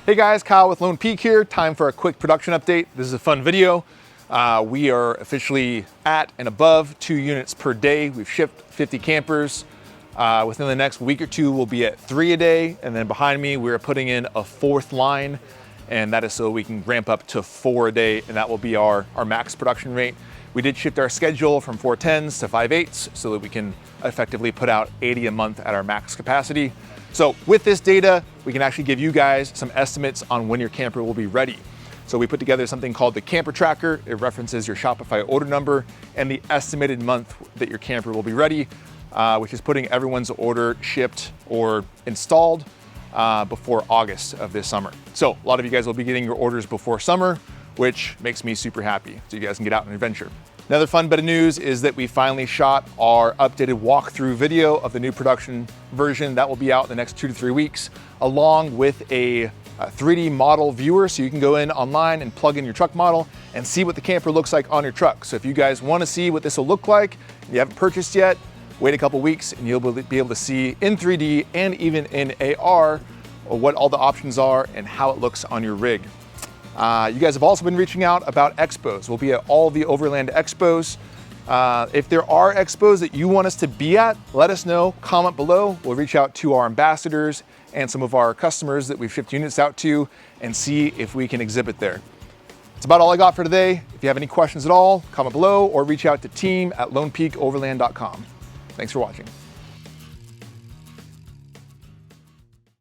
Hey guys, Kyle with Lone Peak here. Time for a quick production update. This is a fun video. We are officially at and above 2 units per day. We've shipped 50 campers. Within the next week or two, we'll be at 3 a day. And then behind me, we're putting in a 4th line. And that is so we can ramp up to 4 a day. And that will be our max production rate. We did shift our schedule from 410s to 5/8 so that we can effectively put out 80 a month at our max capacity. So with this data, we can actually give you guys some estimates on when your camper will be ready. So we put together something called the Camper Tracker. It references your Shopify order number and the estimated month that your camper will be ready, which is putting everyone's order shipped or installed before August of this summer. So a lot of you guys will be getting your orders before summer, which makes me super happy so you guys can get out and adventure. Another fun bit of news is that we finally shot our updated walkthrough video of the new production version. That will be out in the next 2 to 3 weeks, along with a 3D model viewer, so you can go in online and plug in your truck model and see what the camper looks like on your truck. So if you guys want to see what this will look like, and you haven't purchased yet, wait a couple weeks and you'll be able to see in 3D and even in AR what all the options are and how it looks on your rig. You guys have also been reaching out about expos. We'll be at all the Overland expos. If there are expos that you want us to be at, let us know, comment below. We'll reach out to our ambassadors and some of our customers that we've shipped units out to and see if we can exhibit there. That's about all I got for today. If you have any questions at all, comment below or reach out to team@lonepeakoverland.com. Thanks for watching.